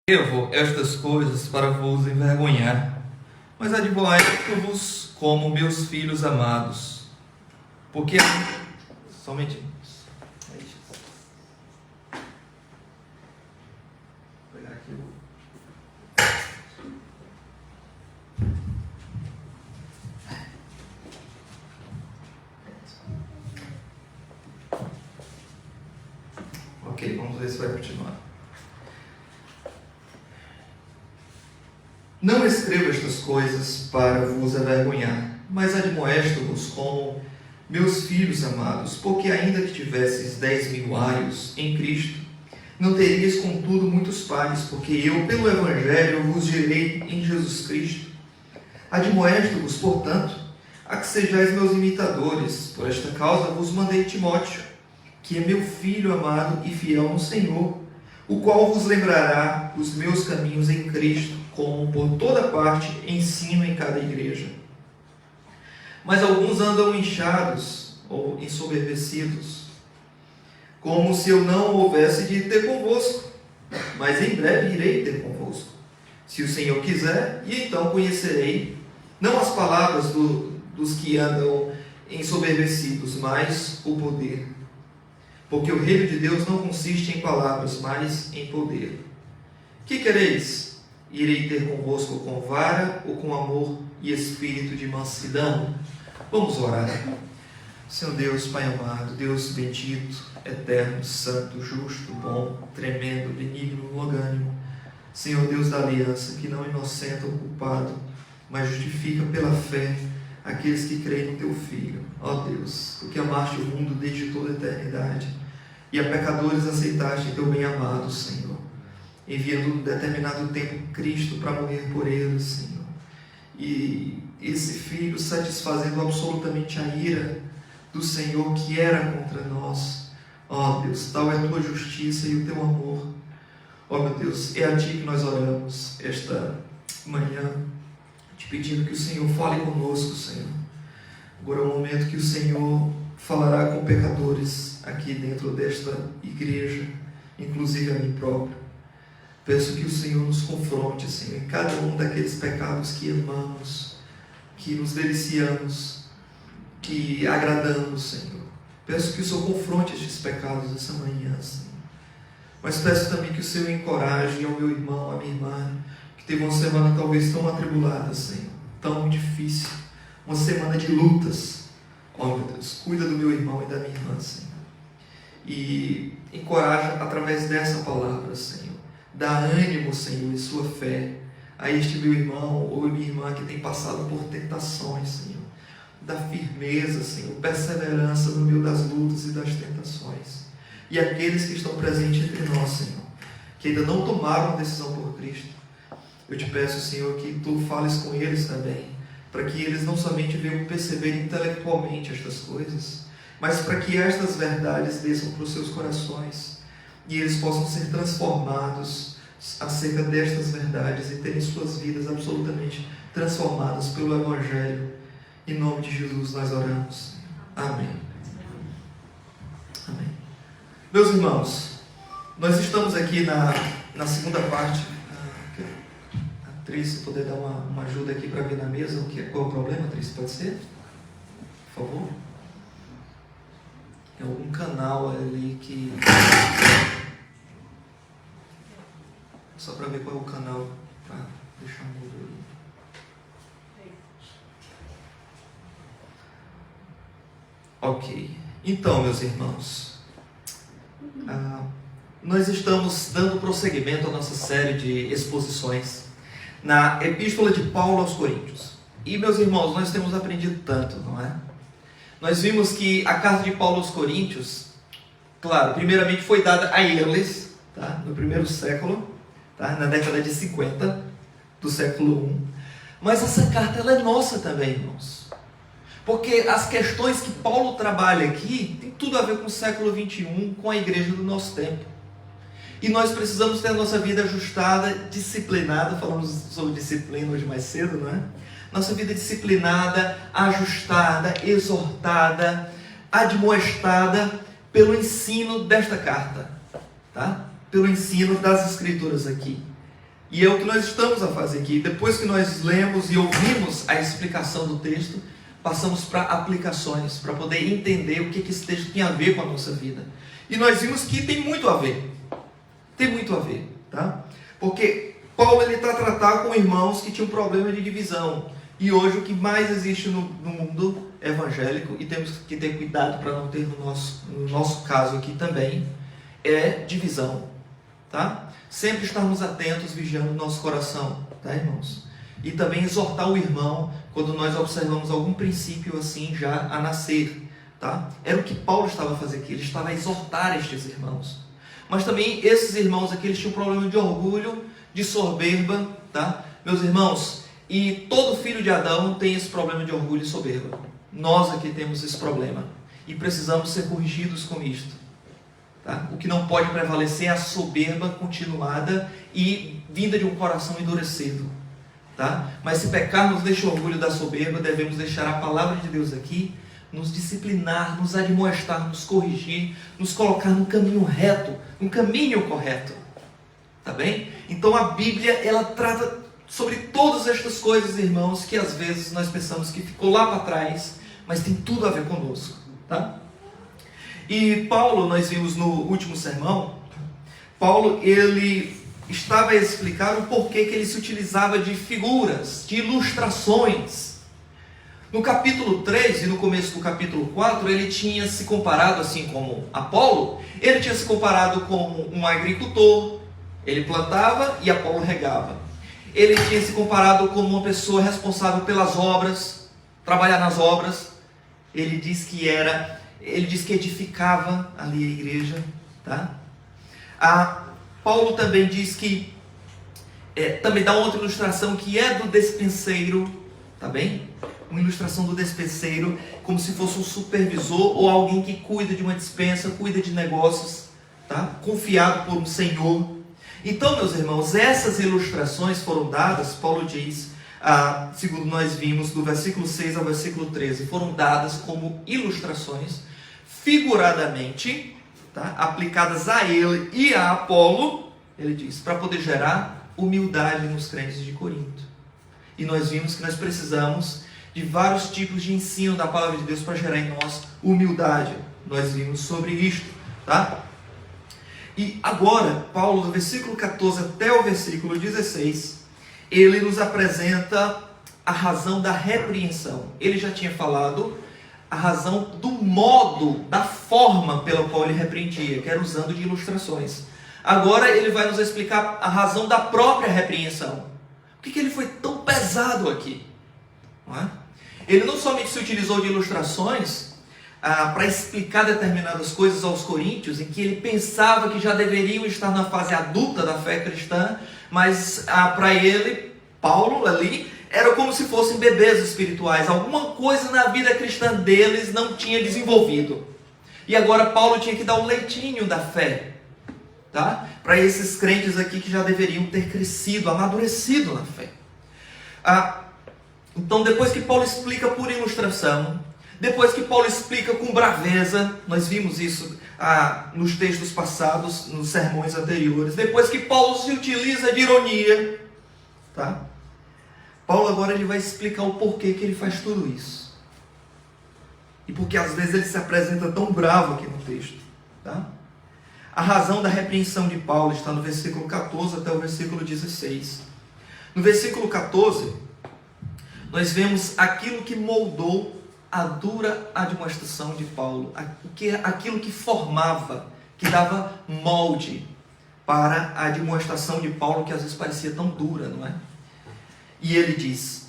Escrevo estas coisas para vos envergonhar, mas admoesto-vos como meus filhos amados, porque somente vou pegar aqui Ok, vamos ver se vai continuar. Não escrevo estas coisas para vos envergonhar, mas admoesto-vos como meus filhos amados, porque ainda que tivesseis 10.000 aios em Cristo, não teríeis contudo muitos pais, porque eu, pelo Evangelho, vos gerei em Jesus Cristo. Admoesto-vos, portanto, a que sejais meus imitadores. Por esta causa vos mandei Timóteo, que é meu filho amado e fiel no Senhor, o qual vos lembrará os meus caminhos em Cristo, como por toda parte ensino em cada igreja. Mas alguns andam inchados ou ensoberbecidos, como se eu não houvesse de ter convosco, mas em breve irei ter convosco, se o Senhor quiser, e então conhecerei, não as palavras dos que andam ensoberbecidos, mas o poder. Porque o reino de Deus não consiste em palavras, mas em poder. Que quereis? Irei ter convosco com vara ou com amor e espírito de mansidão? Vamos orar. Senhor Deus, Pai amado, Deus bendito, eterno, santo, justo, bom, tremendo, benigno, longânimo. Senhor Deus da aliança, que não inocenta o culpado, mas justifica pela fé aqueles que creem no Teu Filho. Ó Deus, porque amaste o mundo desde toda a eternidade, e a pecadores aceitaste Teu bem-amado, Senhor, enviando num determinado tempo Cristo para morrer por eles, Senhor. E esse Filho satisfazendo absolutamente a ira do Senhor que era contra nós. Ó Deus, tal é a Tua justiça e o Teu amor. Ó meu Deus, é a Ti que nós oramos esta manhã, te pedindo que o Senhor fale conosco, Senhor. Agora é o momento que o Senhor falará com pecadores aqui dentro desta igreja, inclusive a mim próprio. Peço que o Senhor nos confronte, Senhor, em cada um daqueles pecados que amamos, que nos deliciamos, que agradamos, Senhor. Peço que o Senhor confronte estes pecados essa manhã, Senhor. Mas peço também que o Senhor encoraje ao meu irmão, à minha irmã, que teve uma semana talvez tão atribulada, Senhor, tão difícil, uma semana de lutas. Ó meu Deus, cuida do meu irmão e da minha irmã, Senhor. E encoraja através dessa palavra, Senhor. Dá ânimo, Senhor, em sua fé a este meu irmão ou minha irmã que tem passado por tentações, Senhor. Dá firmeza, Senhor, perseverança no meio das lutas e das tentações. E aqueles que estão presentes entre nós, Senhor, que ainda não tomaram a decisão por Cristo, eu te peço, Senhor, que Tu fales com eles também, para que eles não somente venham perceber intelectualmente estas coisas, mas para que estas verdades desçam para os seus corações e eles possam ser transformados acerca destas verdades e terem suas vidas absolutamente transformadas pelo Evangelho. Em nome de Jesus nós oramos. Amém. Amém. Meus irmãos, nós estamos aqui na segunda parte. A Tris, se puder dar uma ajuda aqui para ver na mesa qual é o problema, Tris, pode ser? Por favor. É algum canal ali que... Só para ver qual é o canal, para deixar mudo ali. Ok. Então, meus irmãos, nós estamos dando prosseguimento à nossa série de exposições na Epístola de Paulo aos Coríntios. E, meus irmãos, nós temos aprendido tanto, não é? Nós vimos que a carta de Paulo aos Coríntios, claro, primeiramente foi dada a eles, tá? No primeiro século, tá? Na década de 50 do século I. Mas essa carta ela é nossa também, irmãos. Porque as questões que Paulo trabalha aqui tem tudo a ver com o século XXI, com a igreja do nosso tempo. E nós precisamos ter a nossa vida ajustada, disciplinada. Falamos sobre disciplina hoje mais cedo, não é? Nossa vida disciplinada, ajustada, exortada, admoestada pelo ensino desta carta, tá? Pelo ensino das Escrituras aqui. E é o que nós estamos a fazer aqui. Depois que nós lemos e ouvimos a explicação do texto, passamos para aplicações, para poder entender o que esse texto tem a ver com a nossa vida. E nós vimos que tem muito a ver. Tem muito a ver, tá? Porque Paulo está a tratar com irmãos que tinham problema de divisão. E hoje o que mais existe no mundo evangélico, e temos que ter cuidado para não ter no nosso caso aqui também, é divisão, tá? Sempre estarmos atentos, vigiando o nosso coração, tá, irmãos? E também exortar o irmão quando nós observamos algum princípio assim já a nascer, tá? Era o que Paulo estava a fazer aqui, ele estava a exortar estes irmãos. Mas também esses irmãos aqui, eles tinham problema de orgulho, de soberba, tá? Meus irmãos, e todo filho de Adão tem esse problema de orgulho e soberba. Nós aqui temos esse problema e precisamos ser corrigidos com isto, tá? O que não pode prevalecer é a soberba continuada e vinda de um coração endurecido, tá? Mas se pecarmos deste orgulho da soberba, devemos deixar a palavra de Deus aqui nos disciplinar, nos admoestar, nos corrigir, nos colocar no caminho reto, no caminho correto, tá bem? Então a Bíblia, ela trata sobre todas estas coisas, irmãos, que às vezes nós pensamos que ficou lá para trás, mas tem tudo a ver conosco, tá? E Paulo, nós vimos no último sermão, Paulo, ele estava a explicar o porquê que ele se utilizava de figuras, de ilustrações. No capítulo 3 e no começo do capítulo 4, ele tinha se comparado, assim como Apolo, ele tinha se comparado com um agricultor, ele plantava e Apolo regava. Ele tinha se comparado como uma pessoa responsável pelas obras, trabalhar nas obras. Ele diz que edificava ali a igreja, tá? Paulo também diz que, também dá outra ilustração que é do despenseiro, tá bem? Uma ilustração do despenseiro, como se fosse um supervisor ou alguém que cuida de uma despensa, cuida de negócios, tá? Confiado por um senhor. Então, meus irmãos, essas ilustrações foram dadas, Paulo diz, segundo nós vimos, do versículo 6 ao versículo 13, foram dadas como ilustrações, figuradamente, tá? Aplicadas a ele e a Apolo, ele diz, para poder gerar humildade nos crentes de Corinto. E nós vimos que nós precisamos de vários tipos de ensino da palavra de Deus para gerar em nós humildade. Nós vimos sobre isto, tá? E agora, Paulo, do versículo 14 até o versículo 16, ele nos apresenta a razão da repreensão. Ele já tinha falado a razão do modo, da forma pela qual ele repreendia, que era usando de ilustrações. Agora ele vai nos explicar a razão da própria repreensão. Por que ele foi tão pesado aqui? Não é? Ele não somente se utilizou de ilustrações para explicar determinadas coisas aos coríntios, em que ele pensava que já deveriam estar na fase adulta da fé cristã, mas para ele, Paulo ali, era como se fossem bebês espirituais. Alguma coisa na vida cristã deles não tinha desenvolvido. E agora Paulo tinha que dar um leitinho da fé, tá? Para esses crentes aqui que já deveriam ter crescido, amadurecido na fé. Então, depois que Paulo explica por ilustração, depois que Paulo explica com braveza, nós vimos isso nos textos passados, nos sermões anteriores, depois que Paulo se utiliza de ironia, tá? Paulo agora ele vai explicar o porquê que ele faz tudo isso. E porque às vezes ele se apresenta tão bravo aqui no texto, tá? A razão da repreensão de Paulo está no versículo 14 até o versículo 16. No versículo 14, nós vemos aquilo que moldou a dura admoestação de Paulo, aquilo que formava, que dava molde para a admoestação de Paulo, que às vezes parecia tão dura, não é? E ele diz: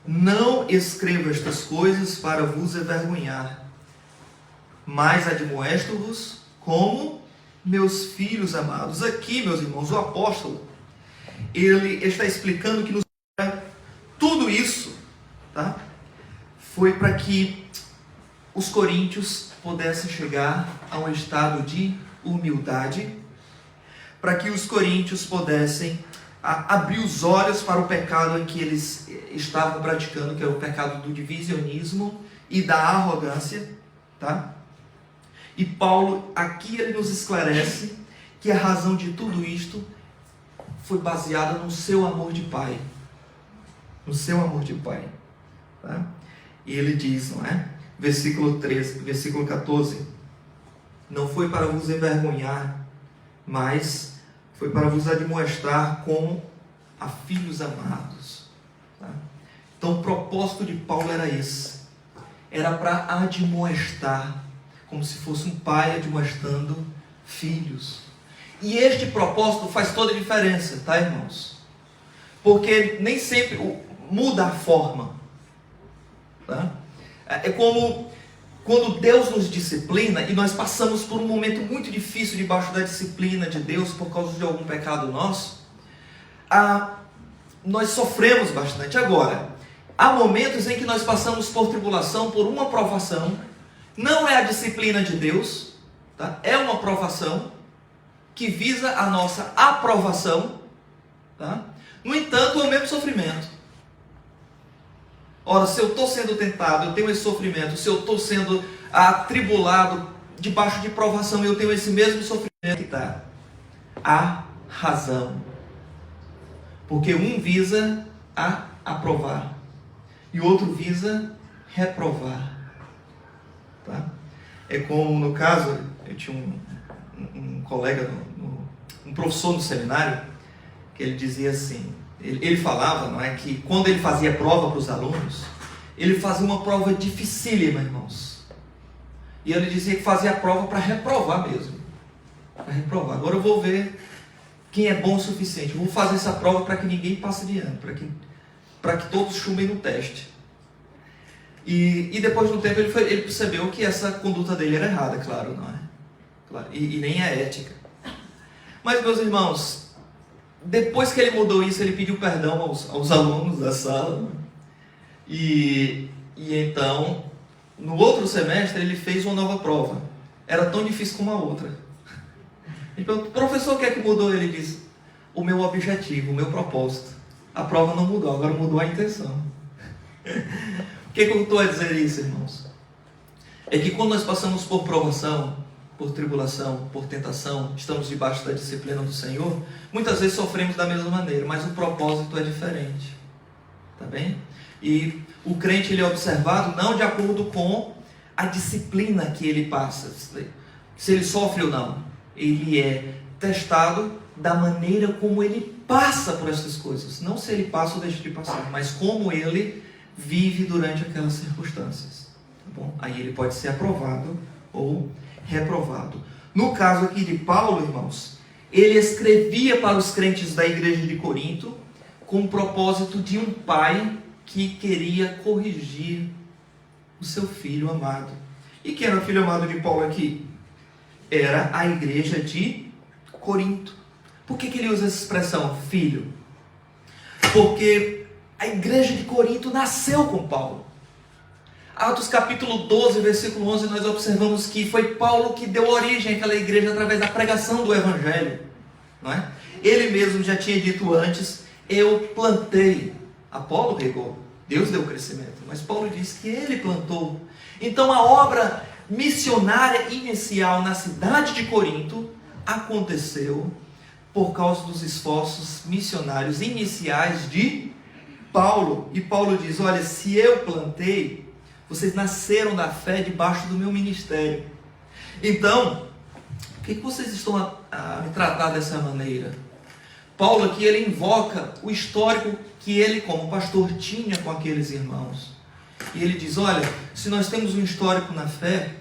não escrevo estas coisas para vos envergonhar, mas admoesto-vos como meus filhos amados. Aqui, meus irmãos, o apóstolo, ele está explicando que tudo isso, tá? Foi para que os coríntios pudessem chegar a um estado de humildade, para que os coríntios pudessem abrir os olhos para o pecado em que eles estavam praticando, que é o pecado do divisionismo e da arrogância, tá? E Paulo, aqui ele nos esclarece que a razão de tudo isto foi baseada no seu amor de pai. No seu amor de pai. Tá? E ele diz, não é? Versículo 13, versículo 14. Não foi para vos envergonhar, mas foi para vos admoestar como a filhos amados. Tá? Então o propósito de Paulo era esse. Era para admoestar, como se fosse um pai admoestando filhos. E este propósito faz toda a diferença, tá, irmãos? Porque nem sempre muda a forma. Tá? É como quando Deus nos disciplina e nós passamos por um momento muito difícil debaixo da disciplina de Deus por causa de algum pecado nosso, nós sofremos bastante. Agora, há momentos em que nós passamos por tribulação, por uma provação. Não é a disciplina de Deus, tá? É uma provação que visa a nossa aprovação, tá? No entanto, é o mesmo sofrimento. Ora, se eu estou sendo tentado, eu tenho esse sofrimento. Se eu estou sendo atribulado, debaixo de provação, eu tenho esse mesmo sofrimento que está. A razão. Porque um visa a aprovar e o outro visa reprovar. Tá? É como no caso, eu tinha um colega, um professor no seminário, que ele dizia assim, ele falava, não é, que quando ele fazia prova para os alunos, ele fazia uma prova dificílima, irmãos. E ele dizia que fazia a prova para reprovar mesmo. Para reprovar. Agora eu vou ver quem é bom o suficiente. Eu vou fazer essa prova para que ninguém passe de ano, para que todos chumbem no teste. E depois de um tempo ele percebeu que essa conduta dele era errada, claro, não é? Claro, e nem é ética. Mas, meus irmãos, depois que ele mudou isso, ele pediu perdão aos alunos da sala. E então, no outro semestre, ele fez uma nova prova. Era tão difícil como a outra. Ele perguntou, professor, o que é que mudou? Ele disse, o meu objetivo, o meu propósito. A prova não mudou, agora mudou a intenção. O que eu estou a dizer isso, irmãos? É que quando nós passamos por provação, por tribulação, por tentação, estamos debaixo da disciplina do Senhor, muitas vezes sofremos da mesma maneira, mas o propósito é diferente. Tá bem? E o crente ele é observado não de acordo com a disciplina que ele passa, se ele sofre ou não. Ele é testado da maneira como ele passa por essas coisas. Não se ele passa ou deixa de passar, mas como ele vive durante aquelas circunstâncias. Tá bom? Aí ele pode ser aprovado ou reprovado. No caso aqui de Paulo, irmãos, ele escrevia para os crentes da igreja de Corinto com o propósito de um pai que queria corrigir o seu filho amado. E quem era o filho amado de Paulo aqui? Era a igreja de Corinto. Por que ele usa essa expressão, filho? Porque a igreja de Corinto nasceu com Paulo. Atos capítulo 12, versículo 11, nós observamos que foi Paulo que deu origem àquela igreja através da pregação do Evangelho. Não é? Ele mesmo já tinha dito antes, eu plantei, Apolo regou, Deus deu crescimento, mas Paulo disse que ele plantou. Então a obra missionária inicial na cidade de Corinto aconteceu por causa dos esforços missionários iniciais de Paulo. E Paulo diz, olha, se eu plantei, vocês nasceram da fé debaixo do meu ministério. Então, por que vocês estão a me tratar dessa maneira? Paulo aqui, ele invoca o histórico que ele, como pastor, tinha com aqueles irmãos. E ele diz, olha, se nós temos um histórico na fé,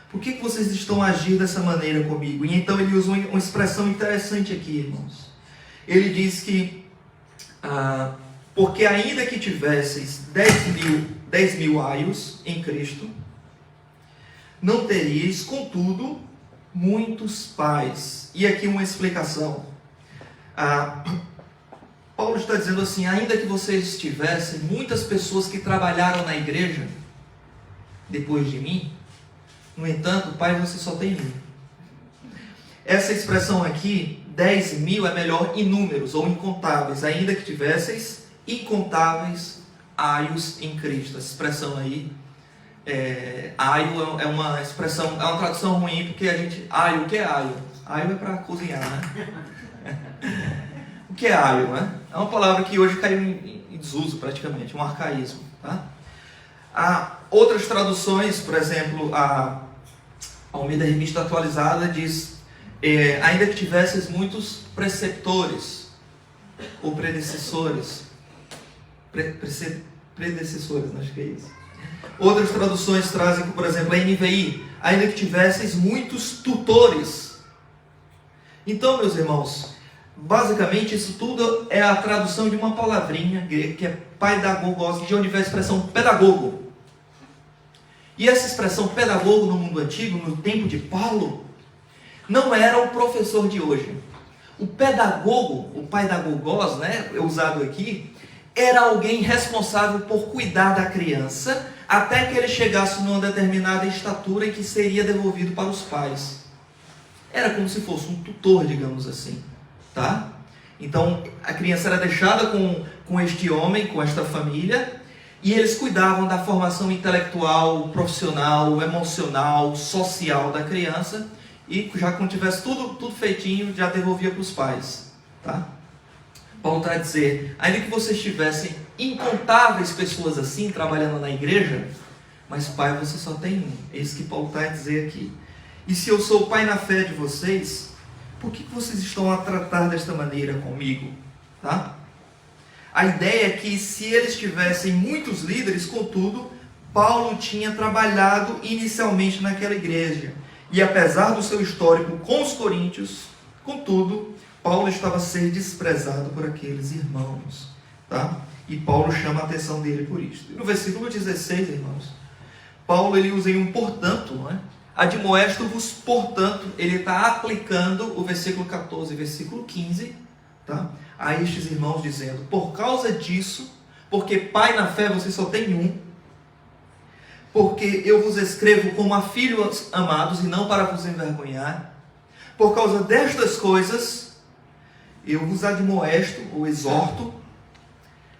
por que vocês estão a agir dessa maneira comigo? E então ele usa uma expressão interessante aqui, irmãos. Ele diz que, porque ainda que tivesseis 10 mil aios em Cristo, não teríeis, contudo, muitos pais. E aqui uma explicação. Paulo está dizendo assim, ainda que vocês tivessem muitas pessoas que trabalharam na igreja, depois de mim, no entanto, pai, você só tem 1.000. Essa expressão aqui, 10 mil, é melhor em números ou incontáveis, ainda que tivesseis incontáveis aios em Cristo. Essa expressão aí, aio é uma expressão, é uma tradução ruim, porque a gente, aio, o que é aio? Aio é para cozinhar, né? O que é alho, né? É uma palavra que hoje caiu em desuso praticamente, um arcaísmo. Tá? Há outras traduções, por exemplo, a Almeida Revista Atualizada diz: ainda que tivesses muitos preceptores ou predecessores, predecessores, acho que é isso. Outras traduções trazem, por exemplo, a NVI: ainda que tivesses muitos tutores. Então, meus irmãos, basicamente isso tudo é a tradução de uma palavrinha grega que é paidagogos, de onde vem a expressão pedagogo. E essa expressão pedagogo no mundo antigo, no tempo de Paulo, não era o professor de hoje. O pedagogo, o paidagogos, né, usado aqui, era alguém responsável por cuidar da criança até que ele chegasse numa determinada estatura em que seria devolvido para os pais. Era como se fosse um tutor, digamos assim, tá? Então, a criança era deixada com este homem, com esta família, e eles cuidavam da formação intelectual, profissional, emocional, social da criança, e já quando tivesse tudo feitinho, já devolvia para os pais, tá? Paulo está a dizer: ainda que vocês tivessem incontáveis pessoas assim, trabalhando na igreja, mas pai você só tem um. É isso que Paulo está a dizer aqui. E se eu sou o pai na fé de vocês, por que vocês estão a tratar desta maneira comigo? Tá? A ideia é que se eles tivessem muitos líderes, contudo, Paulo tinha trabalhado inicialmente naquela igreja. E apesar do seu histórico com os coríntios, contudo, Paulo estava a ser desprezado por aqueles irmãos. Tá? E Paulo chama a atenção dele por isso. E no versículo 16, irmãos, Paulo ele usa um portanto, não é? Admoesto-vos, portanto, ele está aplicando o versículo 14 e versículo 15, tá? A estes irmãos, dizendo: por causa disso, porque pai na fé você só tem um, porque eu vos escrevo como a filhos amados e não para vos envergonhar, por causa destas coisas, eu vos admoesto ou exorto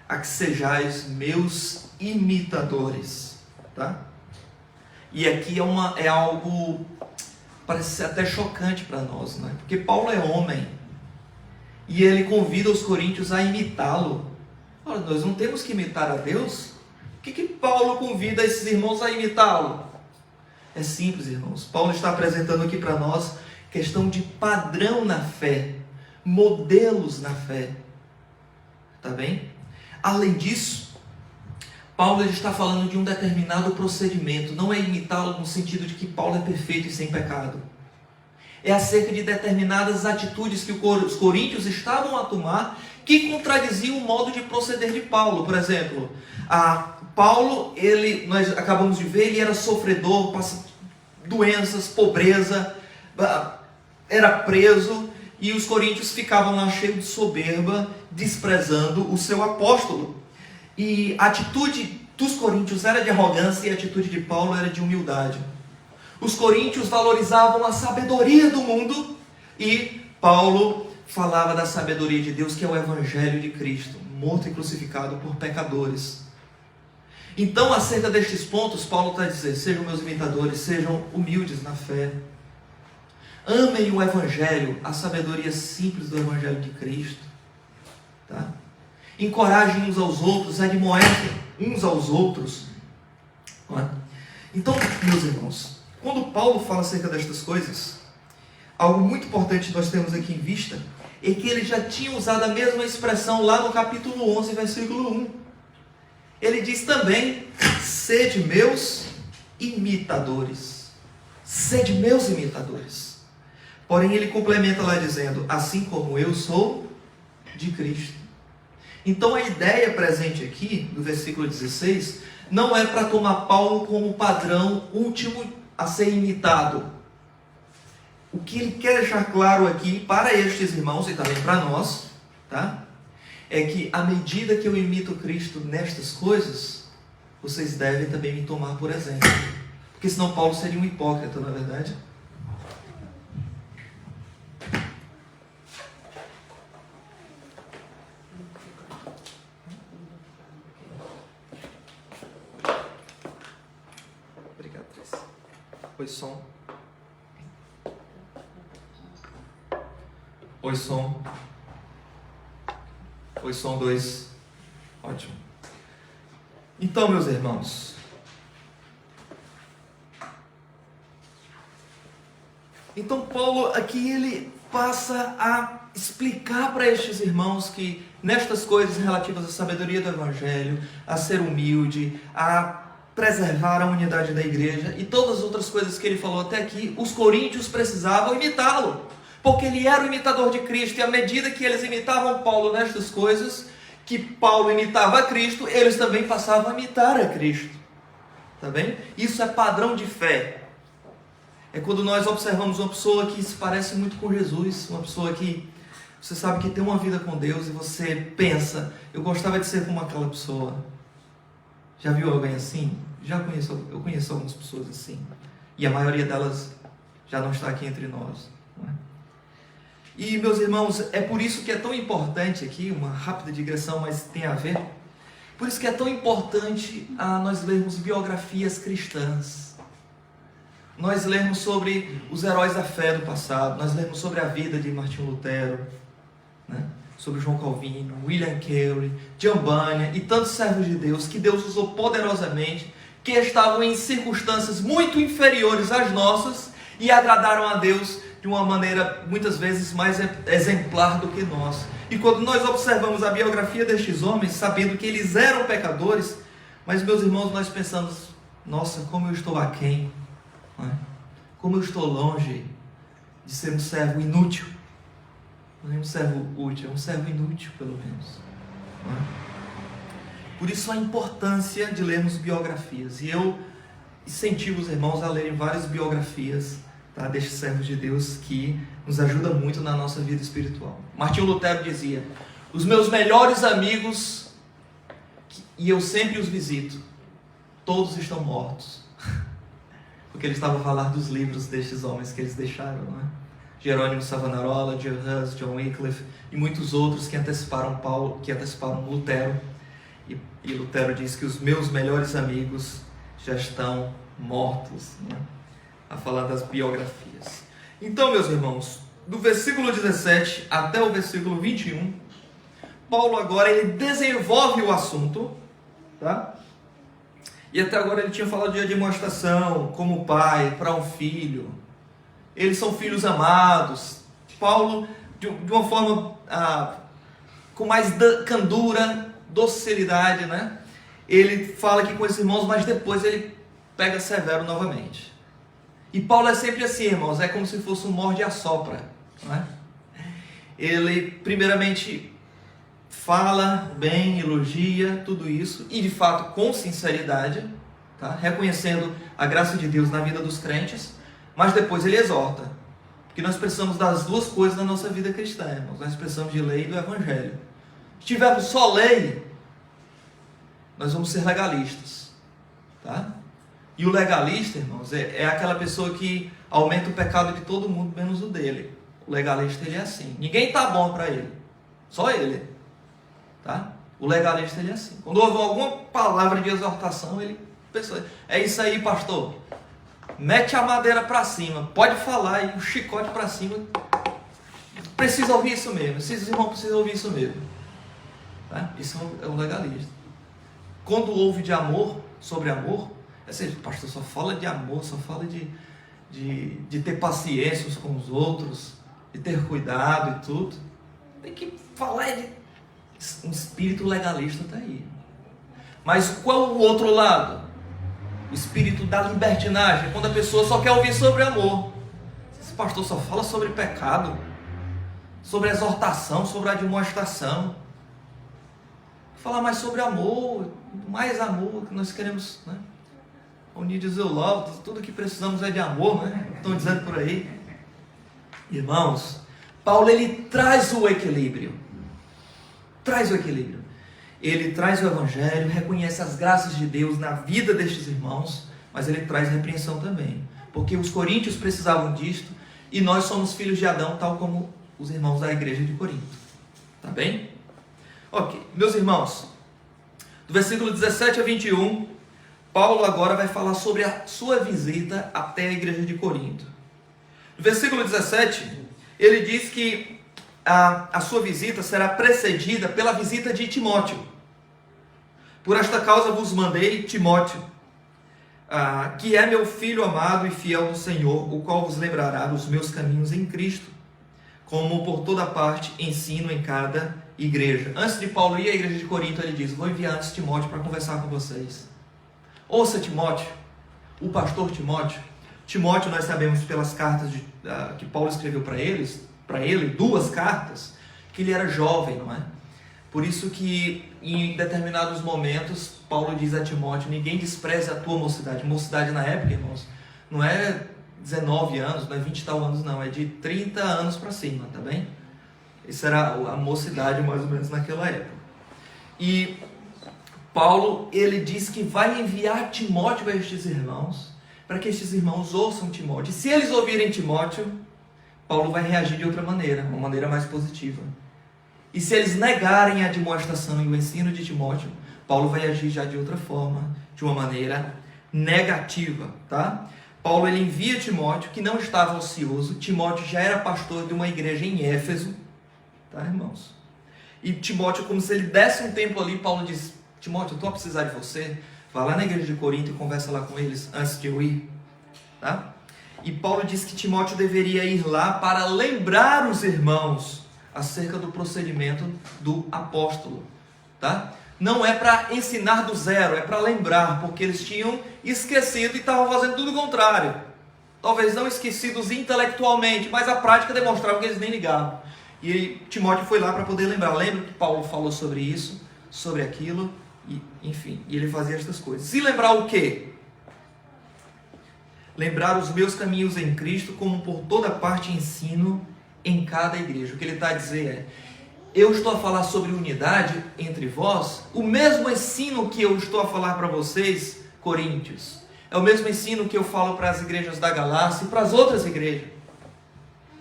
a que sejais meus imitadores, tá? E aqui é algo, parece ser até chocante para nós, né? Porque Paulo é homem, e ele convida os coríntios a imitá-lo. Ora, nós não temos que imitar a Deus? Por que Paulo convida esses irmãos a imitá-lo? É simples, irmãos. Paulo está apresentando aqui para nós questão de padrão na fé, modelos na fé. Tá bem? Além disso, Paulo está falando de um determinado procedimento. Não é imitá-lo no sentido de que Paulo é perfeito e sem pecado. É acerca de determinadas atitudes que os coríntios estavam a tomar que contradiziam o modo de proceder de Paulo. Por exemplo, Paulo, nós acabamos de ver, ele era sofredor, doenças, pobreza, era preso, e os coríntios ficavam lá cheios de soberba, desprezando o seu apóstolo. E a atitude dos coríntios era de arrogância e a atitude de Paulo era de humildade. Os coríntios valorizavam a sabedoria do mundo e Paulo falava da sabedoria de Deus, que é o Evangelho de Cristo, morto e crucificado por pecadores. Então, acerca destes pontos, Paulo está a dizer: sejam meus imitadores, sejam humildes na fé. Amem o Evangelho, a sabedoria simples do Evangelho de Cristo. Tá? Encorajem uns aos outros, admoestem uns aos outros. Então, meus irmãos, quando Paulo fala acerca destas coisas, algo muito importante que nós temos aqui em vista é que ele já tinha usado a mesma expressão lá no capítulo 11, versículo 1. Ele diz também: sede meus imitadores. Sede meus imitadores. Porém, ele complementa lá dizendo: assim como eu sou de Cristo. Então, a ideia presente aqui, no versículo 16, não é para tomar Paulo como padrão último a ser imitado. O que ele quer deixar claro aqui para estes irmãos e também para nós, tá? É que à medida que eu imito Cristo nestas coisas, vocês devem também me tomar por exemplo. Porque senão Paulo seria um hipócrita, não é verdade? Obrigado, Cris. Oi, som. Oi, som. Foi som 2. Ótimo. Então, meus irmãos, Paulo aqui ele passa a explicar para estes irmãos que nestas coisas relativas à sabedoria do Evangelho, a ser humilde, a preservar a unidade da igreja e todas as outras coisas que ele falou até aqui, os coríntios precisavam imitá-lo, porque ele era o imitador de Cristo, e à medida que eles imitavam Paulo nestas coisas, que Paulo imitava a Cristo, eles também passavam a imitar a Cristo. Tá bem? Isso é padrão de fé. É quando nós observamos uma pessoa que se parece muito com Jesus, uma pessoa que você sabe que tem uma vida com Deus e você pensa, eu gostava de ser como aquela pessoa. Já viu alguém assim? Eu conheço algumas pessoas assim. E a maioria delas já não está aqui entre nós. Não é? E, meus irmãos, é por isso que é tão importante aqui, uma rápida digressão, mas tem a ver. Por isso que é tão importante nós lermos biografias cristãs. Nós lermos sobre os heróis da fé do passado. Nós lermos sobre a vida de Martinho Lutero, né? Sobre João Calvino, William Carey, John Bunyan e tantos servos de Deus que Deus usou poderosamente, que estavam em circunstâncias muito inferiores às nossas e agradaram a Deus de uma maneira muitas vezes mais exemplar do que nós. E quando nós observamos a biografia destes homens, sabendo que eles eram pecadores, mas, meus irmãos, nós pensamos, nossa, como eu estou aquém, não é? Como eu estou longe de ser um servo inútil. Não é um servo útil, é um servo inútil, pelo menos. Não é? Por isso a importância de lermos biografias. E eu incentivo os irmãos a lerem várias biografias, tá, destes servos de Deus, que nos ajuda muito na nossa vida espiritual. Martinho Lutero dizia: os meus melhores amigos, e eu sempre os visito, todos estão mortos. Porque ele estava a falar dos livros destes homens que eles deixaram, não é? Jerônimo Savonarola, John Hus, John Wycliffe e muitos outros que anteciparam Paulo, que anteciparam Lutero. E Lutero diz que os meus melhores amigos já estão mortos, né? A falar das biografias. Então, meus irmãos, do versículo 17 até o versículo 21, Paulo agora ele desenvolve o assunto, tá? E até agora ele tinha falado de demonstração como pai para um filho. Eles são filhos amados. Paulo, de uma forma com mais candura, docilidade, né? Ele fala aqui com esses irmãos, mas depois ele pega severo novamente. E Paulo é sempre assim, irmãos, é como se fosse um morde-a-sopra, não é? Ele primeiramente fala bem, elogia tudo isso, e de fato com sinceridade, tá? Reconhecendo a graça de Deus na vida dos crentes, mas depois ele exorta, porque nós precisamos das duas coisas na nossa vida cristã, irmãos. Nós precisamos de lei e do evangelho. Se tivermos só lei, nós vamos ser legalistas, tá? E o legalista, irmãos, é aquela pessoa que aumenta o pecado de todo mundo, menos o dele. O legalista, ele é assim. Ninguém está bom para ele, só ele, tá? O legalista, ele é assim. Quando houve alguma palavra de exortação, ele pensa, é isso aí, pastor. Mete a madeira para cima, pode falar aí, o chicote para cima. Precisa ouvir isso mesmo. Esses irmãos precisam ouvir isso mesmo, tá? Isso é o legalista. Quando ouve de amor, sobre amor, assim, pastor, só fala de amor, só fala de ter paciência uns com os outros, de ter cuidado e tudo. Tem que falar de um espírito legalista, tá aí. Mas qual o outro lado? O espírito da libertinagem, quando a pessoa só quer ouvir sobre amor. Esse pastor só fala sobre pecado, sobre exortação, sobre admoestação. Falar mais sobre amor, mais amor que nós queremos, né? Onde diz eu love, tudo que precisamos é de amor, né? Estão dizendo por aí. Irmãos, Paulo ele traz o equilíbrio. Traz o equilíbrio. Ele traz o evangelho, reconhece as graças de Deus na vida destes irmãos, mas ele traz repreensão também. Porque os coríntios precisavam disto e nós somos filhos de Adão, tal como os irmãos da igreja de Corinto. Tá bem? Ok, meus irmãos, do versículo 17 a 21, Paulo agora vai falar sobre a sua visita até a igreja de Corinto. No versículo 17, ele diz que a sua visita será precedida pela visita de Timóteo. Por esta causa vos mandei Timóteo, que é meu filho amado e fiel do Senhor, o qual vos lembrará dos meus caminhos em Cristo, como por toda parte ensino em cada igreja. Antes de Paulo ir à igreja de Corinto, ele diz: vou enviar antes Timóteo para conversar com vocês. Ouça Timóteo, o pastor Timóteo. Timóteo, nós sabemos pelas cartas que Paulo escreveu para ele, 2 cartas, que ele era jovem, não é? Por isso que em determinados momentos Paulo diz a Timóteo: ninguém despreze a tua mocidade. Mocidade na época, irmãos, não é 19 anos, não é 20 e tal anos, não, é de 30 anos para cima, tá bem? Isso era a mocidade mais ou menos naquela época. E Paulo, ele diz que vai enviar Timóteo a estes irmãos, para que estes irmãos ouçam Timóteo. E se eles ouvirem Timóteo, Paulo vai reagir de outra maneira, uma maneira mais positiva. E se eles negarem a demonstração e o ensino de Timóteo, Paulo vai agir já de outra forma, de uma maneira negativa, tá? Paulo, ele envia Timóteo, que não estava ocioso. Timóteo já era pastor de uma igreja em Éfeso, tá, irmãos? E Timóteo, como se ele desse um tempo ali, Paulo diz: Timóteo, eu estou a precisar de você, vá lá na igreja de Corinto e conversa lá com eles antes de eu ir, tá? E Paulo diz que Timóteo deveria ir lá para lembrar os irmãos acerca do procedimento do apóstolo, tá? Não é para ensinar do zero, é para lembrar, porque eles tinham esquecido e estavam fazendo tudo o contrário. Talvez não esquecidos intelectualmente, mas a prática demonstrava que eles nem ligavam. E Timóteo foi lá para poder lembrar. Lembra que Paulo falou sobre isso, sobre aquilo, e, enfim, e ele fazia estas coisas. Se lembrar o quê? Lembrar os meus caminhos em Cristo, como por toda parte ensino em cada igreja. O que ele está a dizer é: eu estou a falar sobre unidade entre vós, o mesmo ensino que eu estou a falar para vocês, Coríntios, é o mesmo ensino que eu falo para as igrejas da Galácia e para as outras igrejas.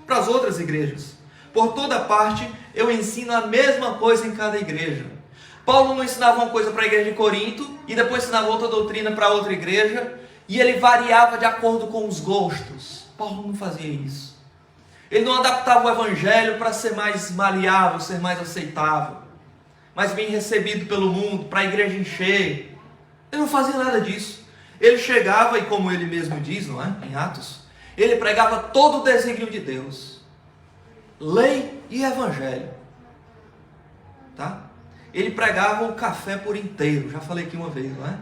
Para as outras igrejas. Por toda parte, eu ensino a mesma coisa em cada igreja. Paulo não ensinava uma coisa para a igreja de Corinto e depois ensinava outra doutrina para outra igreja, e ele variava de acordo com os gostos. Paulo não fazia isso. Ele não adaptava o evangelho para ser mais maleável, ser mais aceitável, mais bem recebido pelo mundo, para a igreja encher. Ele não fazia nada disso. Ele chegava e, como ele mesmo diz, não é? Em Atos, ele pregava todo o desígnio de Deus, lei e evangelho, tá? Ele pregava o café por inteiro, já falei aqui uma vez, não é?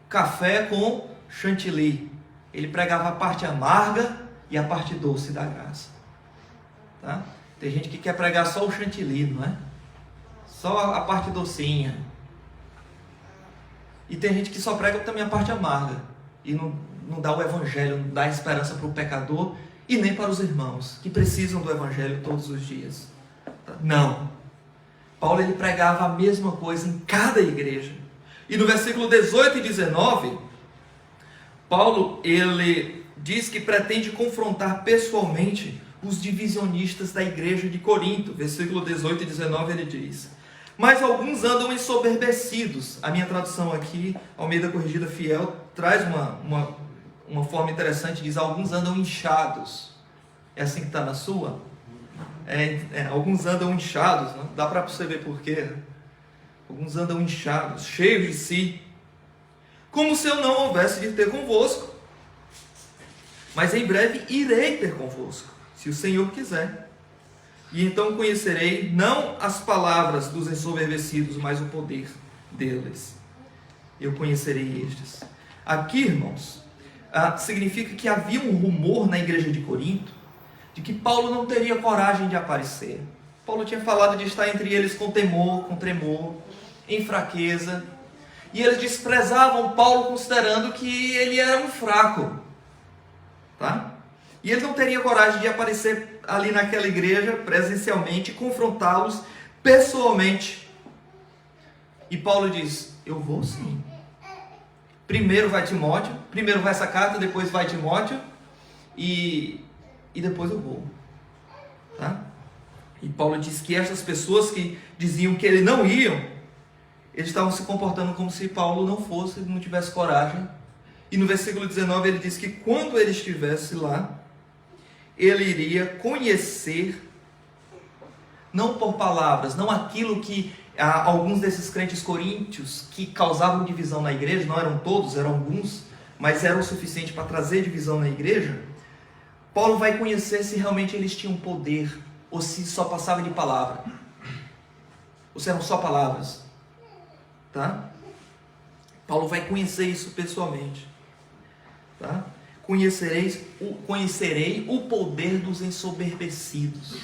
Café com chantilly. Ele pregava a parte amarga e a parte doce da graça, tá? Tem gente que quer pregar só o chantilly, não é? Só a parte docinha. E tem gente que só prega também a parte amarga e não dá o evangelho, não dá a esperança para o pecador e nem para os irmãos que precisam do evangelho todos os dias. Não. Paulo, ele pregava a mesma coisa em cada igreja. E no versículo 18 e 19, Paulo, ele diz que pretende confrontar pessoalmente os divisionistas da igreja de Corinto. Versículo 18 e 19 ele diz: mas alguns andam ensoberbecidos. A minha tradução aqui, Almeida Corrigida Fiel, traz uma forma interessante, diz: alguns andam inchados. É assim que está na sua? Alguns andam inchados, não dá para perceber por quê. Alguns andam inchados, cheios de si, como se eu não houvesse de ter convosco. Mas em breve irei ter convosco, se o Senhor quiser. E então conhecerei não as palavras dos ensoberbecidos, mas o poder deles. Eu conhecerei estes. Aqui, irmãos, significa que havia um rumor na igreja de Corinto de que Paulo não teria coragem de aparecer. Paulo tinha falado de estar entre eles com temor, com tremor, em fraqueza. E eles desprezavam Paulo considerando que ele era um fraco, tá? E ele não teria coragem de aparecer ali naquela igreja presencialmente, confrontá-los pessoalmente. E Paulo diz: eu vou sim. Primeiro vai Timóteo, primeiro vai essa carta, depois vai Timóteo, e depois eu vou, tá? E Paulo diz que essas pessoas que diziam que ele não iam, eles estavam se comportando como se Paulo não fosse, não tivesse coragem. E no versículo 19 ele diz que quando ele estivesse lá, ele iria conhecer não por palavras, não aquilo que alguns desses crentes coríntios que causavam divisão na igreja, não eram todos, eram alguns, mas era o suficiente para trazer divisão na igreja. Paulo vai conhecer se realmente eles tinham poder, ou se só passava de palavra, ou se eram só palavras, tá? Paulo vai conhecer isso pessoalmente, tá? Conhecerei o poder dos ensoberbecidos.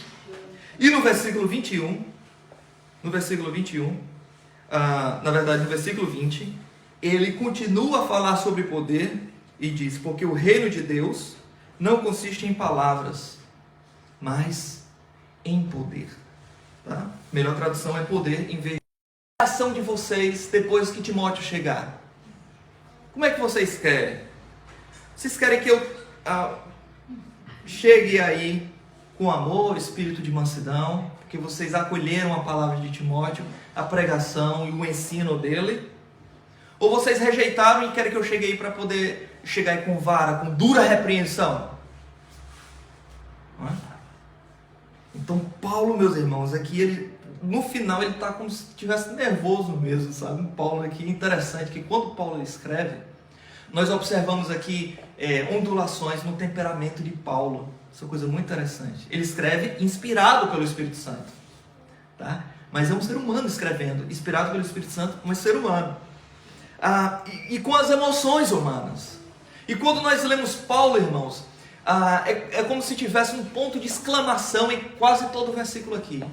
E no versículo 21, no versículo 20, ele continua a falar sobre poder e diz: porque o reino de Deus não consiste em palavras, mas em poder. Tá? Melhor tradução é poder em vez de a ação de vocês depois que Timóteo chegar. Como é que vocês querem? Vocês querem que eu chegue aí com amor, espírito de mansidão, porque vocês acolheram a palavra de Timóteo, a pregação e o ensino dele? Ou vocês rejeitaram e querem que eu chegue aí para poder chegar aí com vara, com dura repreensão? Não é? Então Paulo, meus irmãos, aqui ele, no final ele está como se estivesse nervoso mesmo, sabe? Paulo aqui, interessante que quando Paulo escreve, nós observamos aqui ondulações no temperamento de Paulo. Isso é uma coisa muito interessante. Ele escreve inspirado pelo Espírito Santo, tá? Mas é um ser humano escrevendo, inspirado pelo Espírito Santo, um ser humano. E com as emoções humanas. E quando nós lemos Paulo, irmãos, é como se tivesse um ponto de exclamação em quase todo o versículo aqui.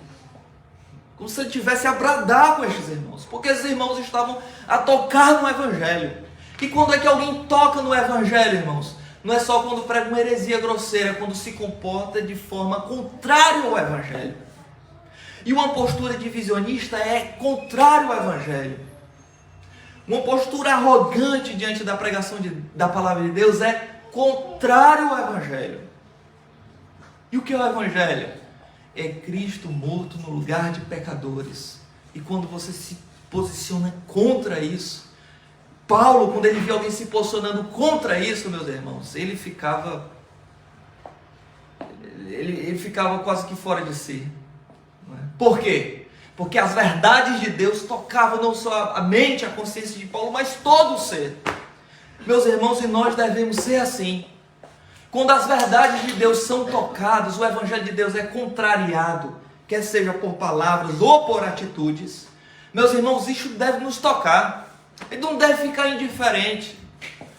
Como se ele tivesse a bradar com estes irmãos, porque esses irmãos estavam a tocar no Evangelho. E quando é que alguém toca no Evangelho, irmãos? Não é só quando prega uma heresia grosseira, é quando se comporta de forma contrária ao Evangelho. E uma postura divisionista é contrário ao Evangelho. Uma postura arrogante diante da pregação da palavra de Deus é contrário ao Evangelho. E o que é o Evangelho? É Cristo morto no lugar de pecadores. E quando você se posiciona contra isso, Paulo, quando ele via alguém se posicionando contra isso, meus irmãos, ele ficava quase que fora de si. Não é? Por quê? Porque as verdades de Deus tocavam não só a mente, a consciência de Paulo, mas todo o ser. Meus irmãos, e nós devemos ser assim. Quando as verdades de Deus são tocadas, o Evangelho de Deus é contrariado, quer seja por palavras ou por atitudes, meus irmãos, isso deve nos tocar. Ele não deve ficar indiferente.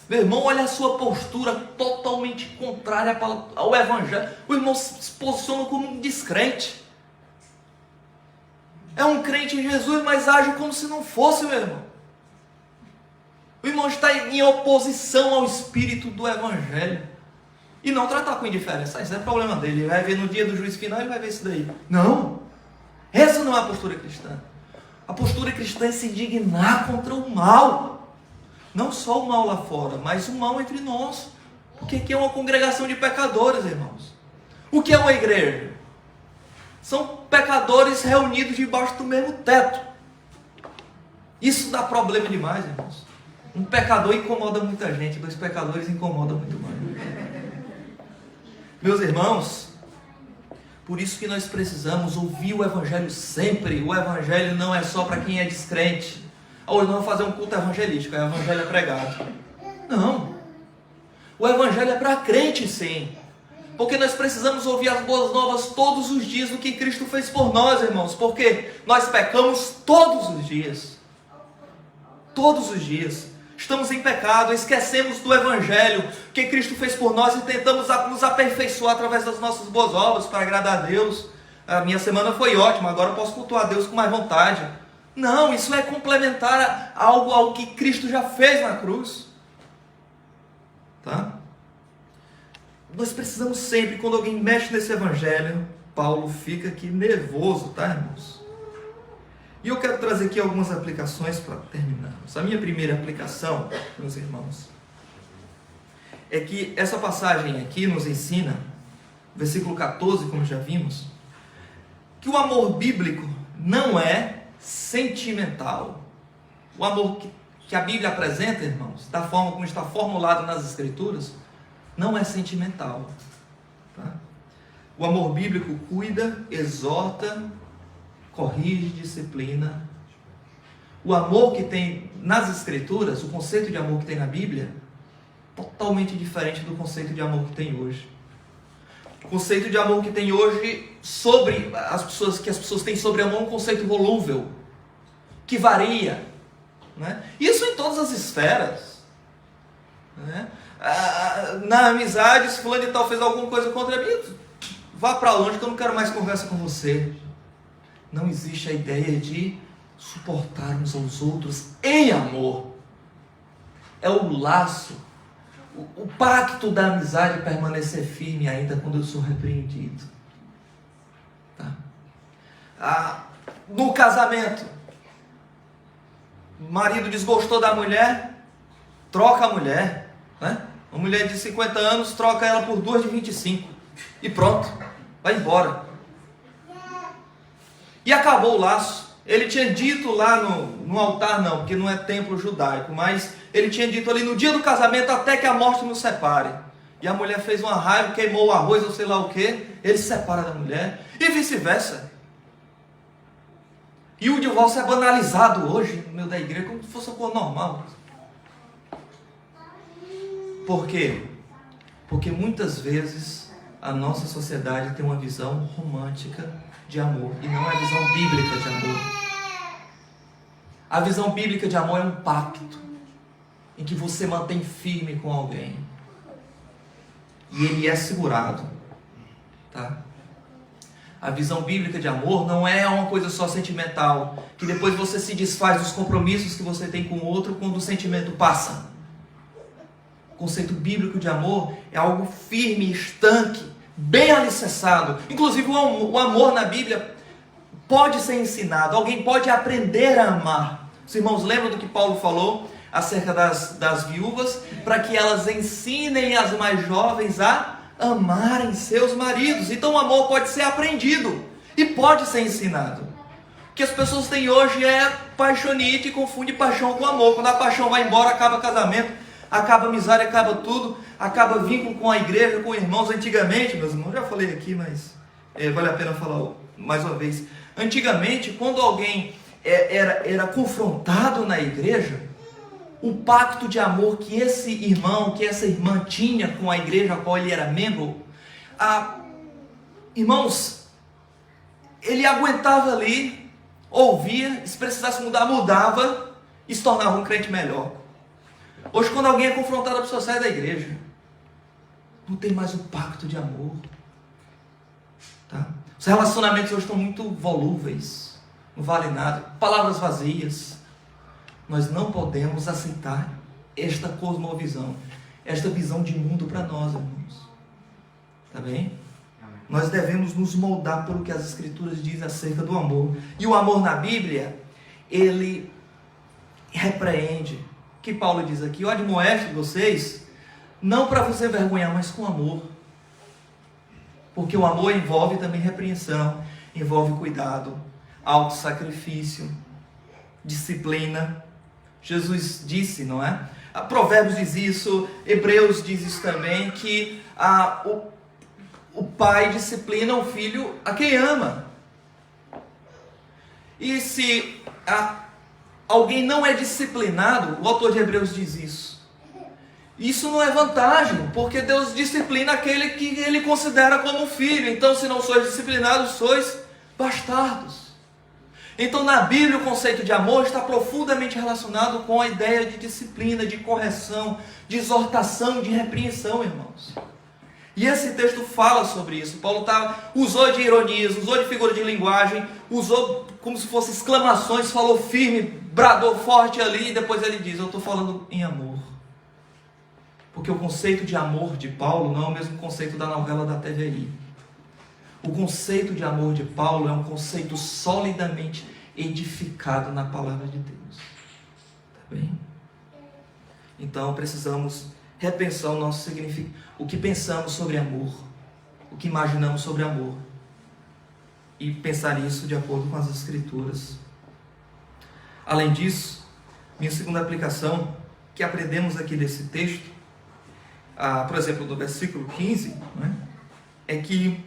Meu irmão, olha a sua postura totalmente contrária ao Evangelho. O irmão se posiciona como um descrente. É um crente em Jesus, mas age como se não fosse, meu irmão. O irmão está em oposição ao espírito do Evangelho. E não tratar com indiferença. Isso é problema dele. Ele vai ver no dia do juízo final, ele vai ver isso daí. Não. Essa não é a postura cristã. A postura cristã é se indignar contra o mal. Não só o mal lá fora, mas o mal entre nós. Porque aqui é uma congregação de pecadores, irmãos. O que é uma igreja? São pecadores reunidos debaixo do mesmo teto. Isso dá problema demais, irmãos. Um pecador incomoda muita gente, 2 pecadores incomodam muito mais. Meus irmãos, por isso que nós precisamos ouvir o Evangelho sempre. O Evangelho não é só para quem é descrente. Hoje nós vamos fazer um culto evangelístico, o Evangelho é pregado. Não. O Evangelho é para crente, sim. Porque nós precisamos ouvir as boas novas todos os dias do que Cristo fez por nós, irmãos. Porque nós pecamos todos os dias. Todos os dias. Estamos em pecado, esquecemos do Evangelho que Cristo fez por nós e tentamos nos aperfeiçoar através das nossas boas obras para agradar a Deus. A minha semana foi ótima, agora eu posso cultuar a Deus com mais vontade. Não, isso é complementar algo ao que Cristo já fez na cruz. Tá? Nós precisamos sempre, quando alguém mexe nesse Evangelho, Paulo fica aqui nervoso, tá, irmãos? E eu quero trazer aqui algumas aplicações para terminarmos. A minha primeira aplicação, meus irmãos, é que essa passagem aqui nos ensina, versículo 14, como já vimos, que o amor bíblico não é sentimental. O amor que a Bíblia apresenta, irmãos, da forma como está formulado nas Escrituras, não é sentimental. Tá? O amor bíblico cuida, exorta corrige, disciplina. O amor que tem nas Escrituras, o conceito de amor que tem na Bíblia, totalmente diferente do conceito de amor que tem hoje. O conceito de amor que tem hoje sobre as pessoas têm sobre amor é um conceito volúvel, que varia, né? Isso em todas as esferas, né? Na amizade, se fulano de tal fez alguma coisa contra mim, vá para longe que eu não quero mais conversa com você. Não existe a ideia de suportar uns aos outros em amor. É o laço, o pacto da amizade permanecer firme ainda quando eu sou repreendido. Tá? No casamento, o marido desgostou da mulher, troca a mulher, né? Uma mulher de 50 anos, troca ela por duas de 25 e pronto, vai embora. E acabou o laço. Ele tinha dito lá no altar, não, porque não é templo judaico, mas ele tinha dito ali no dia do casamento, até que a morte nos separe. E a mulher fez uma raiva, queimou o arroz ou sei lá o que, ele se separa da mulher, e vice-versa. E o divórcio é banalizado hoje no meio da igreja, como se fosse uma coisa normal. Por quê? Porque muitas vezes a nossa sociedade tem uma visão romântica de amor, e não é a visão bíblica de amor. A visão bíblica de amor é um pacto, em que você mantém firme com alguém, e ele é segurado, tá? A visão bíblica de amor não é uma coisa só sentimental, que depois você se desfaz dos compromissos que você tem com o outro quando o sentimento passa. O conceito bíblico de amor é algo firme, estanque, bem alicerçado. Inclusive o amor na Bíblia pode ser ensinado, alguém pode aprender a amar. Os irmãos lembram do que Paulo falou acerca das viúvas, para que elas ensinem as mais jovens a amarem seus maridos. Então o amor pode ser aprendido e pode ser ensinado. O que as pessoas têm hoje é paixonite e confunde paixão com amor. Quando a paixão vai embora, acaba o casamento, acaba a amizade, acaba tudo, acaba vínculo com a igreja, com irmãos. Antigamente, meus irmãos, já falei aqui, mas vale a pena falar mais uma vez. Antigamente, quando alguém era confrontado na igreja, o pacto de amor que esse irmão, que essa irmã tinha com a igreja a qual ele era membro, irmãos, ele aguentava ali, ouvia, se precisasse mudar, mudava e se tornava um crente melhor. Hoje, quando alguém é confrontado, a pessoa sai da igreja. Não tem mais o pacto de amor. Tá? Os relacionamentos hoje estão muito volúveis, não vale nada, palavras vazias. Nós não podemos aceitar esta cosmovisão, esta visão de mundo para nós, irmãos. Tá bem? Amém. Nós devemos nos moldar pelo que as Escrituras dizem acerca do amor. E o amor na Bíblia, ele repreende. O que Paulo diz aqui? Eu admoesto vocês, não para vos envergonhar, mas com amor. Porque o amor envolve também repreensão, envolve cuidado, autossacrifício, disciplina. Jesus disse, não é? Provérbios diz isso, Hebreus diz isso também, que o pai disciplina o filho a quem ama. E se alguém não é disciplinado, o autor de Hebreus diz isso. Isso não é vantagem, porque Deus disciplina aquele que ele considera como filho. Então, se não sois disciplinados, sois bastardos. Então, na Bíblia, o conceito de amor está profundamente relacionado com a ideia de disciplina, de correção, de exortação, de repreensão, irmãos. E esse texto fala sobre isso. Paulo usou de ironias, usou de figura de linguagem, usou como se fossem exclamações, falou firme, bradou forte ali, e depois ele diz, eu estou falando em amor. Porque o conceito de amor de Paulo não é o mesmo conceito da novela da TVI. O conceito de amor de Paulo é um conceito solidamente edificado na palavra de Deus. Tá bem? Então precisamos repensar o nosso significado, o que pensamos sobre amor, o que imaginamos sobre amor, e pensar isso de acordo com as Escrituras. Além disso, minha segunda aplicação que aprendemos aqui desse texto, por exemplo, do versículo 15, é que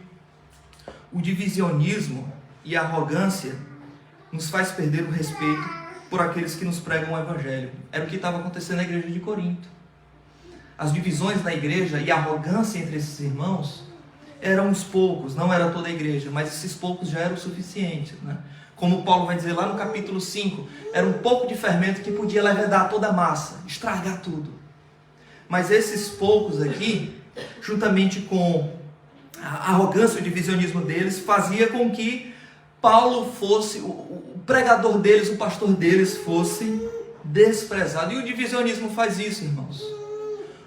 o divisionismo e a arrogância nos faz perder o respeito por aqueles que nos pregam o Evangelho. Era o que estava acontecendo na igreja de Corinto. As divisões na igreja e a arrogância entre esses irmãos eram uns poucos, não era toda a igreja, mas esses poucos já eram o suficiente, né? Como Paulo vai dizer lá no capítulo 5, era um pouco de fermento que podia levedar toda a massa, estragar tudo. Mas esses poucos aqui, juntamente com a arrogância e o divisionismo deles, fazia com que Paulo fosse, o pregador deles, o pastor deles fosse desprezado. E o divisionismo faz isso, irmãos.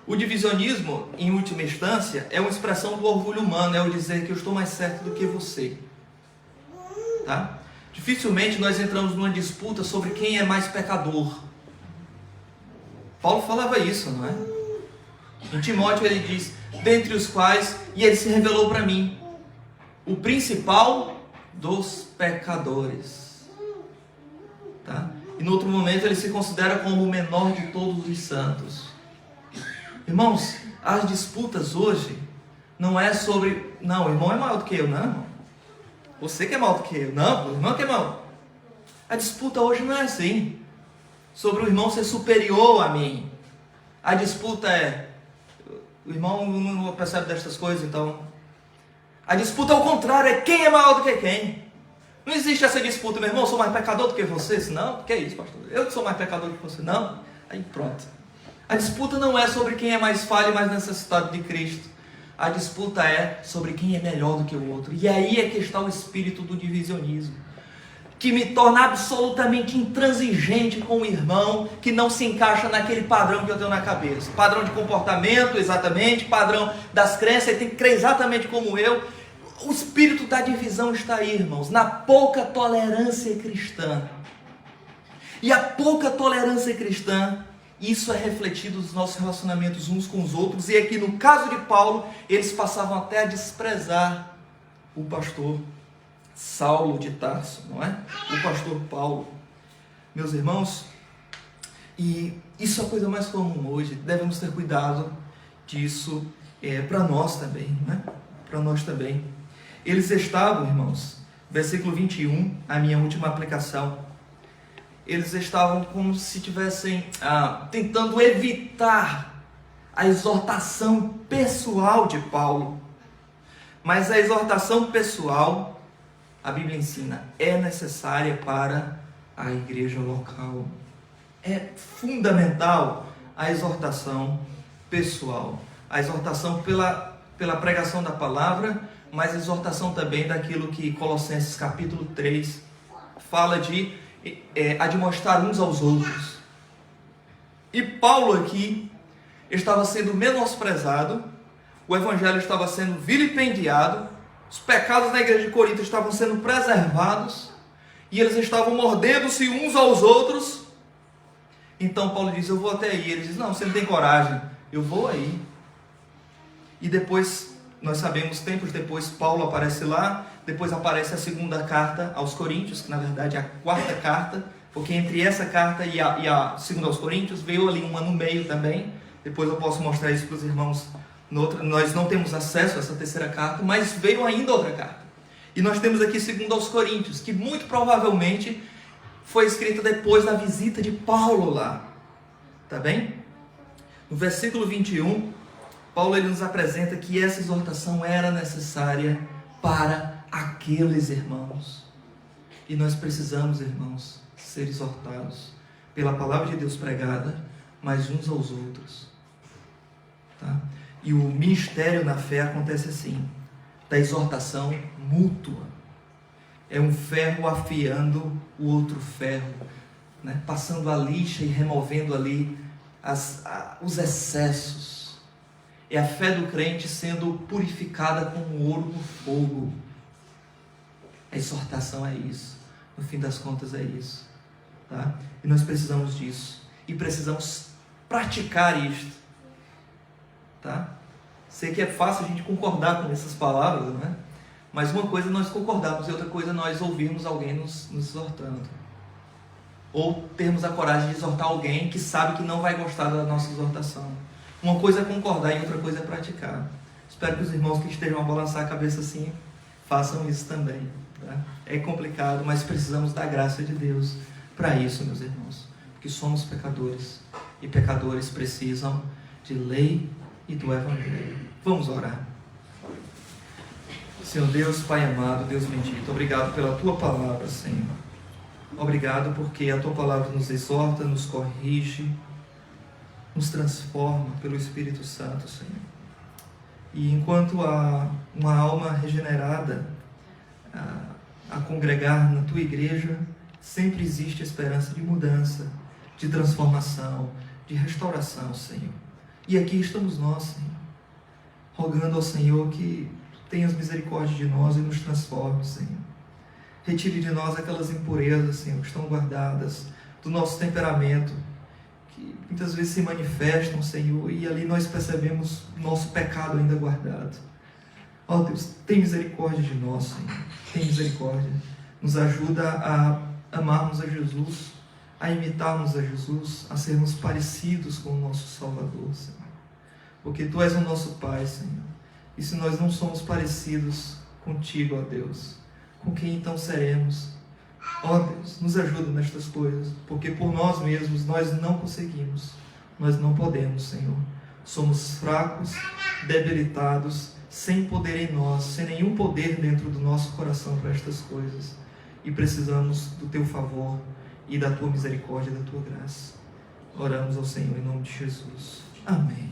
O divisionismo, em última instância, é uma expressão do orgulho humano, é o dizer que eu estou mais certo do que você. Tá? Dificilmente nós entramos numa disputa sobre quem é mais pecador. Paulo falava isso, não é? Em Timóteo ele diz, dentre os quais, e ele se revelou para mim, o principal dos pecadores. Tá? E no outro momento ele se considera como o menor de todos os santos. Irmãos, as disputas hoje não é sobre, não, o irmão é maior do que eu, não, irmão. Você que é maior do que eu, não, o irmão que é maior. A disputa hoje não é assim, sobre o irmão ser superior a mim. A disputa é, o irmão não percebe destas coisas, então. A disputa ao contrário, é quem é maior do que quem. Não existe essa disputa, meu irmão, eu sou mais pecador do que você? Não, que é isso, pastor? Eu que sou mais pecador do que você? Não, aí pronto. A disputa não é sobre quem é mais falho e mais necessitado de Cristo. A disputa é sobre quem é melhor do que o outro. E aí é que está o espírito do divisionismo, que me torna absolutamente intransigente com o irmão que não se encaixa naquele padrão que eu tenho na cabeça. Padrão de comportamento, exatamente, padrão das crenças, ele tem que crer exatamente como eu. O espírito da divisão está aí, irmãos, na pouca tolerância cristã. E a pouca tolerância cristã, isso é refletido nos nossos relacionamentos uns com os outros. E aqui no caso de Paulo, eles passavam até a desprezar o pastor Saulo de Tarso, não é? O pastor Paulo. Meus irmãos, e isso é a coisa mais comum hoje. Devemos ter cuidado disso para nós também, né? Para nós também. Eles estavam, irmãos, versículo 21, a minha última aplicação. Eles estavam como se estivessem tentando evitar a exortação pessoal de Paulo. Mas a exortação pessoal, a Bíblia ensina, é necessária para a igreja local. É fundamental a exortação pessoal. A exortação pela pregação da palavra, mas a exortação também daquilo que Colossenses capítulo 3 fala de admoestar uns aos outros. E Paulo aqui estava sendo menosprezado, o evangelho estava sendo vilipendiado, os pecados na igreja de Corinto estavam sendo preservados, e eles estavam mordendo-se uns aos outros. Então Paulo diz, eu vou até aí. Ele diz, não, você não tem coragem, eu vou aí. E depois, nós sabemos, tempos depois, Paulo aparece lá. Depois aparece a segunda carta aos Coríntios, que na verdade é a quarta carta, porque entre essa carta e a segunda aos Coríntios, veio ali uma no meio também. Depois eu posso mostrar isso para os irmãos. Nós não temos acesso a essa terceira carta, mas veio ainda outra carta. E nós temos aqui segunda aos Coríntios, que muito provavelmente foi escrita depois da visita de Paulo lá. Tá bem? No versículo 21, Paulo ele nos apresenta que essa exortação era necessária para aqueles irmãos. E nós precisamos, irmãos, ser exortados pela palavra de Deus pregada, mas uns aos outros. Tá? E o ministério na fé acontece assim, da exortação mútua. É um ferro afiando o outro ferro, né? Passando a lixa e removendo ali os excessos. É a fé do crente sendo purificada como ouro no fogo. A exortação é isso. No fim das contas é isso. Tá? E nós precisamos disso. E precisamos praticar isto. Tá? Sei que é fácil a gente concordar com essas palavras, não é? Mas uma coisa é nós concordarmos e outra coisa é nós ouvirmos alguém nos exortando. Ou termos a coragem de exortar alguém que sabe que não vai gostar da nossa exortação. Uma coisa é concordar e outra coisa é praticar. Espero que os irmãos que estejam a balançar a cabeça assim, façam isso também. tá? É complicado, mas precisamos da graça de Deus para isso, meus irmãos, porque somos pecadores e pecadores precisam de lei e do Evangelho. Vamos orar. Senhor Deus, Pai amado, Deus bendito, obrigado pela Tua palavra, Senhor. Obrigado porque a Tua palavra nos exorta, nos corrige, nos transforma pelo Espírito Santo, Senhor. E enquanto há uma alma regenerada a congregar na Tua igreja, sempre existe esperança de mudança, de transformação, de restauração, Senhor. E aqui estamos nós, Senhor, rogando ao Senhor que tenhas misericórdia de nós e nos transforme, Senhor. Retire de nós aquelas impurezas, Senhor, que estão guardadas do nosso temperamento, que muitas vezes se manifestam, Senhor, e ali nós percebemos o nosso pecado ainda guardado. Ó Deus, tem misericórdia de nós, Senhor. Tem misericórdia. Nos ajuda a amarmos a Jesus, a imitarmos a Jesus, a sermos parecidos com o nosso Salvador, Senhor. Porque Tu és o nosso Pai, Senhor. E se nós não somos parecidos contigo, ó Deus, com quem então seremos? Ó Deus, nos ajuda nestas coisas, porque por nós mesmos nós não conseguimos, nós não podemos, Senhor. Somos fracos, debilitados, sem poder em nós, sem nenhum poder dentro do nosso coração para estas coisas. E precisamos do Teu favor e da Tua misericórdia, da Tua graça. Oramos ao Senhor em nome de Jesus. Amém.